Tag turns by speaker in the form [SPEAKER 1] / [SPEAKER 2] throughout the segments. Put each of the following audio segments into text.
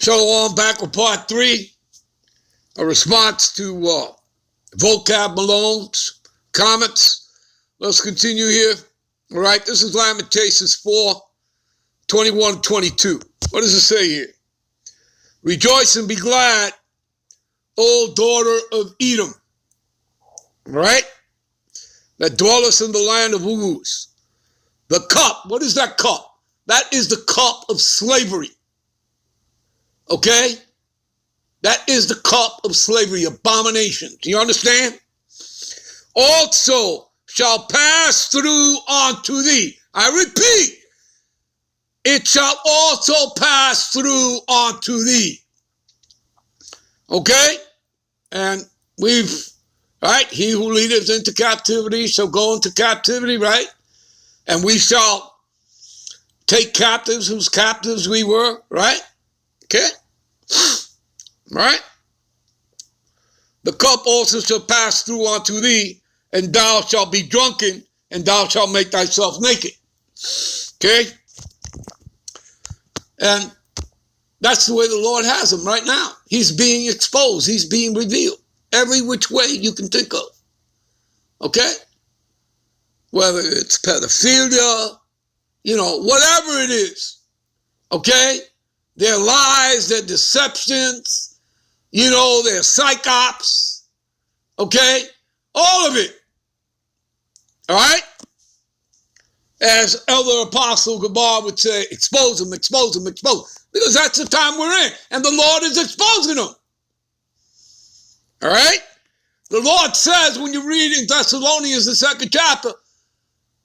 [SPEAKER 1] Shalom, back with part 3, a response to vocab Malone's comments. Let's continue here. All right, this is Lamentations 4, 21, 22. What does it say here? Rejoice and be glad, O daughter of Edom. All right, that dwellest in the land of Uz. The cup, what is that cup? That is the cup of slavery. Okay? That is the cup of slavery, abomination. Do you understand? Also shall pass through unto thee. I repeat, it shall also pass through unto thee. Okay? And right? He who leadeth into captivity shall go into captivity, right? And we shall take captives whose captives we were, right? Okay? Right? The cup also shall pass through unto thee, and thou shalt be drunken, and thou shalt make thyself naked. Okay? And that's the way the Lord has him right now. He's being exposed. He's being revealed. Every which way you can think of. Okay? Whether it's pedophilia, whatever it is. Okay? Their lies, their deceptions, their psychops, okay? All of it, all right? As Elder Apostle Gabar would say, expose them, expose them, expose them. Because that's the time we're in, and the Lord is exposing them. All right? The Lord says, when you read in Thessalonians, the 2nd chapter,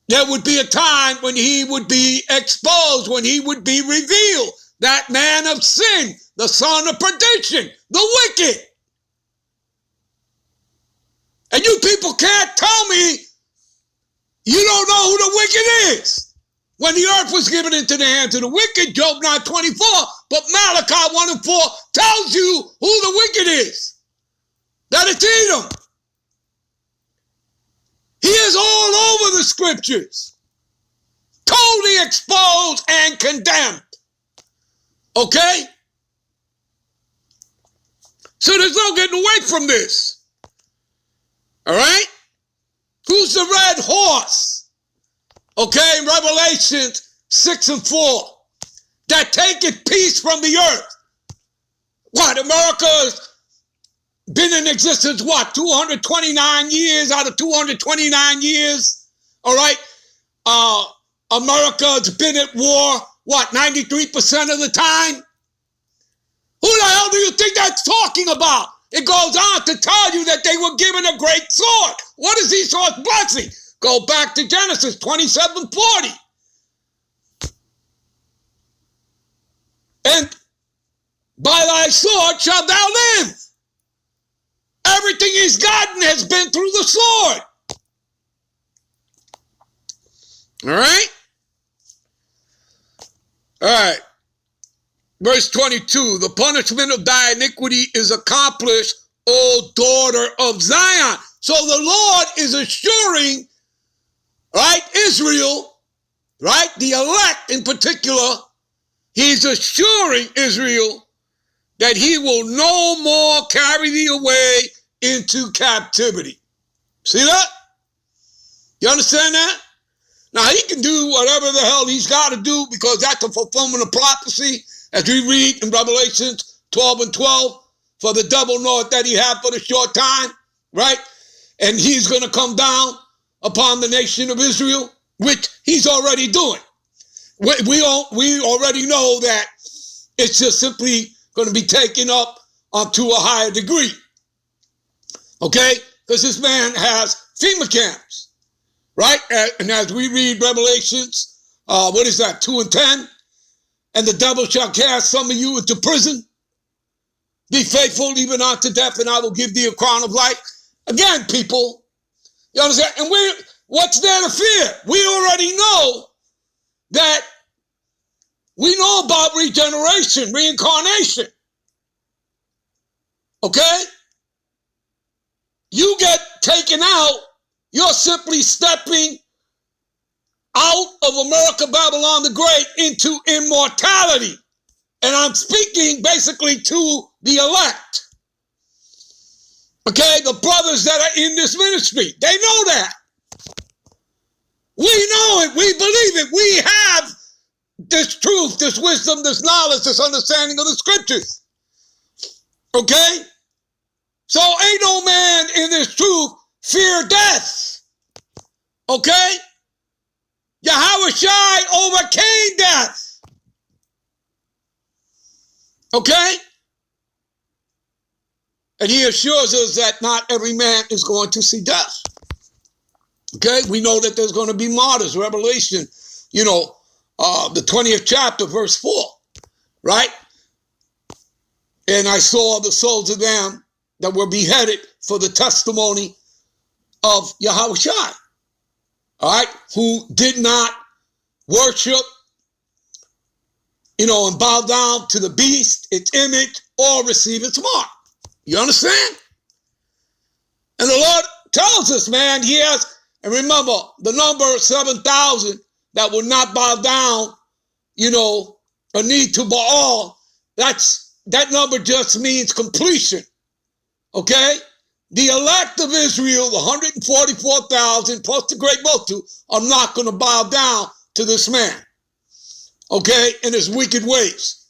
[SPEAKER 1] there would be a time when he would be exposed, when he would be revealed. That man of sin, the son of perdition, the wicked. And you people can't tell me you don't know who the wicked is. When the earth was given into the hands of the wicked, Job 9:24, but Malachi 1:4 tells you who the wicked is. That it's Edom. He is all over the scriptures. Totally exposed and condemned. Okay? So there's no getting away from this. All right? Who's the red horse? Okay, in Revelation 6:4. That taketh peace from the earth. What, America's been in existence, 229 years out of 229 years? All right? America's been at war, 93% of the time? Who the hell do you think that's talking about? It goes on to tell you that they were given a great sword. What is Esau's blessing? Go back to Genesis 27:40. And by thy sword shalt thou live. Everything he's gotten has been through the sword. All right? All right. Verse 22, the punishment of thy iniquity is accomplished, O daughter of Zion. So the Lord is assuring, right, Israel, right, the elect in particular, he's assuring Israel that he will no more carry thee away into captivity. See that? You understand that? Now, he can do whatever the hell he's got to do because that's a fulfillment of prophecy, as we read in Revelation 12:12, for the devil knoweth that he hath but a short time, right? And he's going to come down upon the nation of Israel, which he's already doing. We already know that it's just simply going to be taken up onto a higher degree, okay? Because this man has FEMA camps. Right? And as we read Revelations, 2:10? And the devil shall cast some of you into prison. Be faithful even unto death, and I will give thee a crown of life. Again, people, you understand? And what's there to fear? We already know that we know about regeneration, reincarnation. Okay? You get taken out, you're simply stepping out of America, Babylon the Great into immortality. And I'm speaking basically to the elect. Okay, the brothers that are in this ministry, they know that. We know it, we believe it, we have this truth, this wisdom, this knowledge, this understanding of the scriptures. Okay? So ain't no man in this truth fear death. Okay? Yahushua overcame death. Okay? And he assures us that not every man is going to see death. Okay? We know that there's going to be martyrs. Revelation, the 20th chapter, verse 4. Right? And I saw the souls of them that were beheaded for the testimony of Yahushua. All right? Who did not worship, and bow down to the beast, its image, or receive its mark. You understand? And the Lord tells us, man, he has, and remember, the number 7,000 that will not bow down, a knee to Baal, that number just means completion. Okay? The elect of Israel, the 144,000 plus the great multitude, are not going to bow down to this man. Okay? In his wicked ways.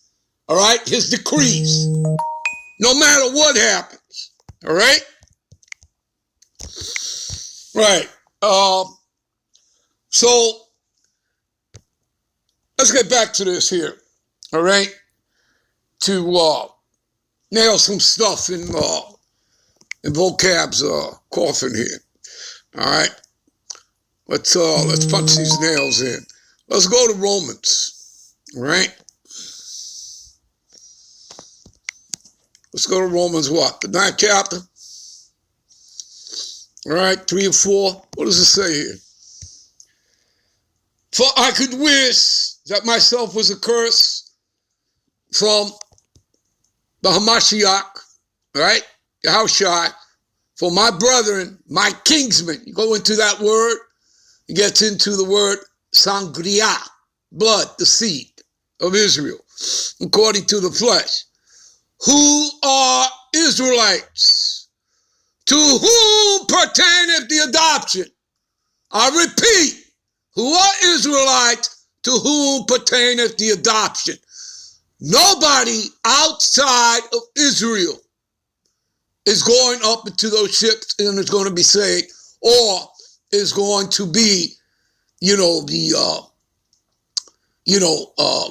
[SPEAKER 1] All right? His decrees. No matter what happens. All right? Right. So, let's get back to this here. All right? To nail some stuff in vocab's coffin here. All right? Let's punch these nails in. Let's go to Romans. All right? Let's go to Romans what? The 9th chapter? All right, 3 and 4. What does it say here? For I could wish that myself was accursed from the Hamashiach, right? Yahushua, for my brethren, my kinsmen. You go into that word, it gets into the word sangria, blood, the seed of Israel, according to the flesh. Who are Israelites, to whom pertaineth the adoption. I repeat, who are Israelites, to whom pertaineth the adoption. Nobody outside of Israel is going up into those ships and is going to be saved, or is going to be,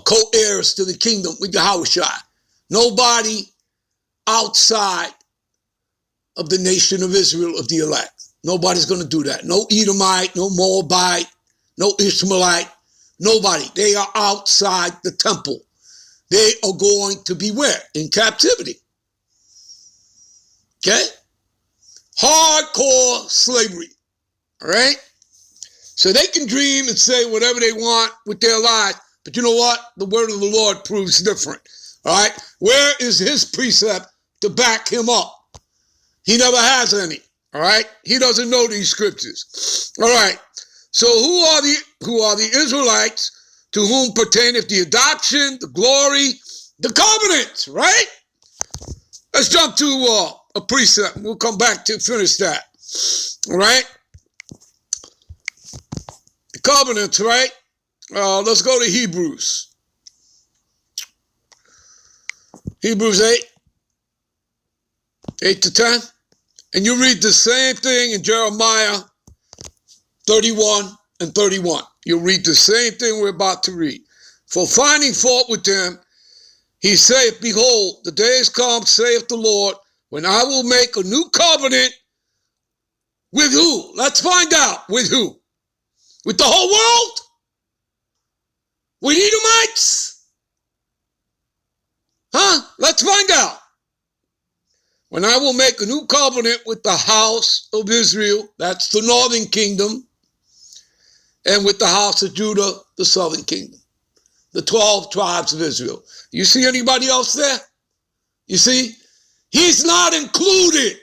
[SPEAKER 1] co-heirs to the kingdom with Yahushua. Nobody outside of the nation of Israel, of the elect. Nobody's going to do that. No Edomite, no Moabite, no Ishmaelite, nobody. They are outside the temple. They are going to be where? In captivity. Okay? Hardcore slavery. All right? So they can dream and say whatever they want with their lives, but you know what? The word of the Lord proves different. All right? Where is his precept to back him up? He never has any. All right? He doesn't know these scriptures. All right. So who are the Israelites, to whom pertaineth the adoption, the glory, the covenants, right? Let's jump to a precept. We'll come back to finish that. All right? The covenants, right? Let's go to Hebrews. Hebrews 8 to 10. And you read the same thing in Jeremiah 31 and 31. You'll read the same thing we're about to read. For finding fault with them, he saith, behold, the days come, saith the Lord, when I will make a new covenant with who? Let's find out. With who? With the whole world? With Edomites? Huh? Let's find out. When I will make a new covenant with the house of Israel, that's the northern kingdom, and with the house of Judah, the southern kingdom, the 12 tribes of Israel. You see anybody else there? You see? He's not included.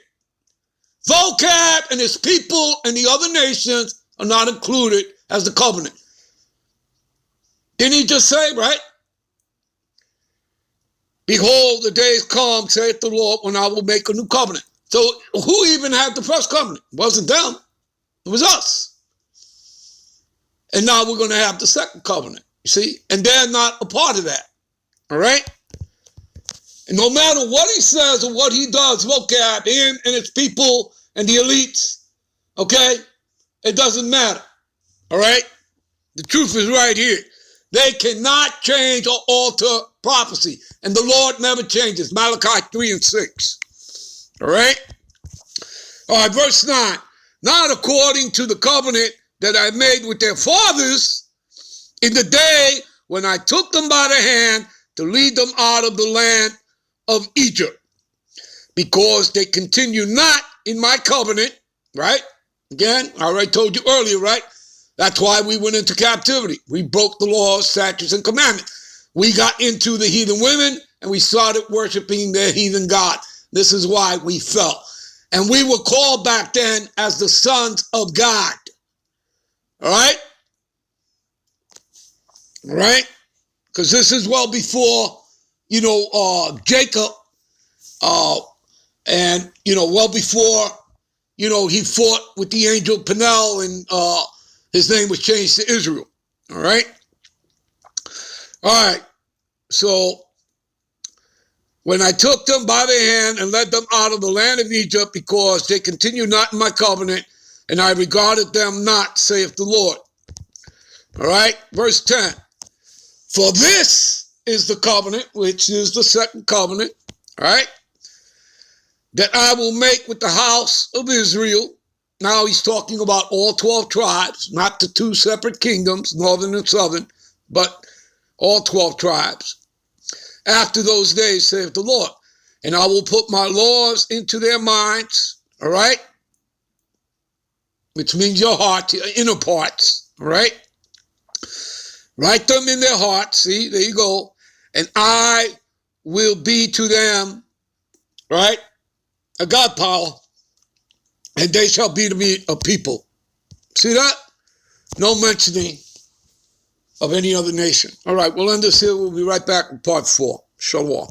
[SPEAKER 1] Vocab and his people and the other nations are not included as the covenant. Didn't he just say, right? Behold, the days come, saith the Lord, when I will make a new covenant. So who even had the first covenant? It wasn't them. It was us. And now we're going to have the second covenant, you see? And they're not a part of that, all right? And no matter what he says or what he does, vocab, him and his people and the elites, okay, it doesn't matter, all right? The truth is right here. They cannot change or alter prophecy. And the Lord never changes. Malachi 3 and 6. All right? All right, verse 9. Not according to the covenant that I made with their fathers in the day when I took them by the hand to lead them out of the land of Egypt, because they continue not in my covenant, right? Again, I already told you earlier, right? That's why we went into captivity. We broke the laws, statutes, and commandments. We got into the heathen women, and we started worshiping their heathen god. This is why we fell. And we were called back then as the sons of God. All right? All right? Because this is well before, Jacob, and, well before, he fought with the angel Peniel, and his name was changed to Israel. All right? All right. So, when I took them by the hand and led them out of the land of Egypt, because they continued not in my covenant, and I regarded them not, saith the Lord. All right? Verse 10. For this is the covenant, which is the second covenant, all right, that I will make with the house of Israel. Now he's talking about all 12 tribes, not the two separate kingdoms, northern and southern, but all 12 tribes. After those days, saith the Lord, and I will put my laws into their minds, all right, which means your heart, your inner parts, all right. Write them in their hearts. See, there you go. And I will be to them, right, a God power, and they shall be to me a people. See that? No mentioning of any other nation. All right, we'll end this here. We'll be right back with part 4. Shalom.